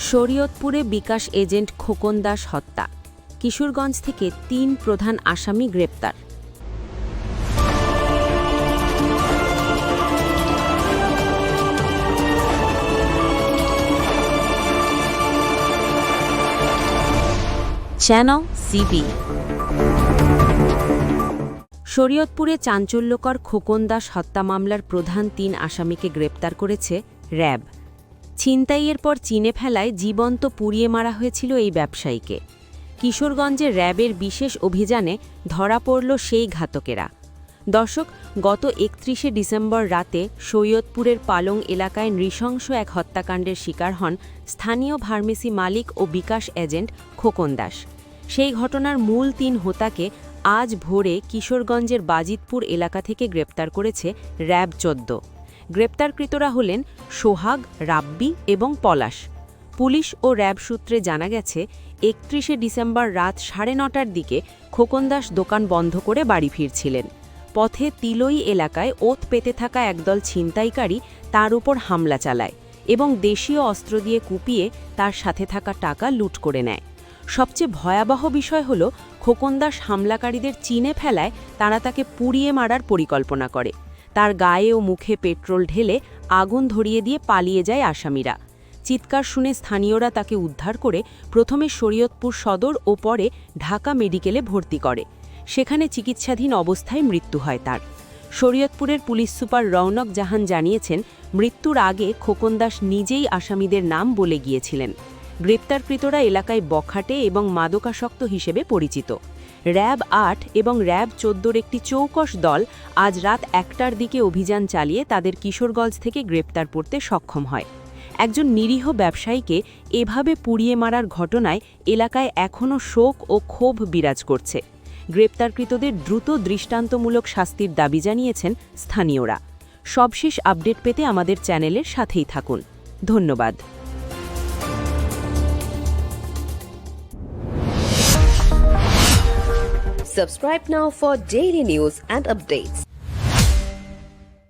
শরীয়তপুরে বিকাশ agent Khokon Das হত্যা। কিশোরগঞ্জ থেকে ৩ প্রধান আসামি গ্রেপ্তার। Channel CB. শরীয়তপুরে চাঞ্চল্যকর খোকন দাস হত্যা মামলার প্রধান ৩ আসামিকে গ্রেপ্তার করেছে র্যাব। ছিনতাইয়ের পর চিনে ফেলায় জীবন্ত পুড়িয়ে মারা হয়েছিল এই ব্যবসায়ীকে। কিশোরগঞ্জে র্যাবের বিশেষ অভিযানে ধরা পড়ল সেই ঘাতকেরা। দর্শক, গত ৩১শে ডিসেম্বর রাতে সৈয়দপুরের পালং এলাকায় নৃশংস এক হত্যাকাণ্ডের শিকার হন স্থানীয় ফার্মেসি মালিক ও বিকাশ এজেন্ট খোকন দাস। সেই ঘটনার মূল ৩ হোতাকে আজ ভোরে কিশোরগঞ্জের বাজিতপুর এলাকা থেকে গ্রেপ্তার করেছে র্যাব ১৪। গ্রেপ্তারকৃতরা হলেন সোহাগ, রাব্বি এবং পলাশ। পুলিশ ও র্যাব সূত্রে জানা গেছে, ৩১শে ডিসেম্বর রাত ৯:৩০টার দিকে খোকন দাস দোকান বন্ধ করে বাড়ি ফিরছিলেন। পথে তিলই এলাকায় ওত পেতে থাকা একদল ছিনতাইকারী তার উপর হামলা চালায় এবং দেশীয় অস্ত্র দিয়ে কুপিয়ে তার সাথে থাকা টাকা লুট করে নেয়। সবচেয়ে ভয়াবহ বিষয় হল, খোকন দাস হামলাকারীদের চিনে ফেলায় তারা তাকে পুড়িয়ে মারার পরিকল্পনা করে। তার গায়ে ও মুখে পেট্রোল ঢেলে আগুন ধরিয়ে দিয়ে পালিয়ে যায় আসামিরা। চিৎকার শুনে স্থানীয়রা তাকে উদ্ধার করে প্রথমে শরীয়তপুর সদর ও পরে ঢাকা মেডিকেলে ভর্তি করে। সেখানে চিকিৎসাধীন অবস্থায় মৃত্যু হয় তার। শরীয়তপুরের পুলিশ সুপার রওনক জাহান জানিয়েছেন, মৃত্যুর আগে খোকন দাস নিজেই আসামিদের নাম বলে গিয়েছিলেন। গ্রেপ্তারকৃতরা এলাকায় বখাটে এবং মাদকাসক্ত হিসেবে পরিচিত। র্যাব ৮ এবং র্যাব ১৪-র একটি চৌকস দল আজ রাত ১টার দিকে অভিযান চালিয়ে তাদের কিশোরগঞ্জ থেকে গ্রেপ্তার করতে সক্ষম হয়। একজন নিরীহ ব্যবসায়ীকে এভাবে পুড়িয়ে মারার ঘটনায় এলাকায় এখনও শোক ও ক্ষোভ বিরাজ করছে। গ্রেপ্তারকৃতদের দ্রুত দৃষ্টান্তমূলক শাস্তির দাবি জানিয়েছেন স্থানীয়রা। সবশেষ আপডেট পেতে আমাদের চ্যানেলের সাথেই থাকুন। ধন্যবাদ। Subscribe now for daily news and updates.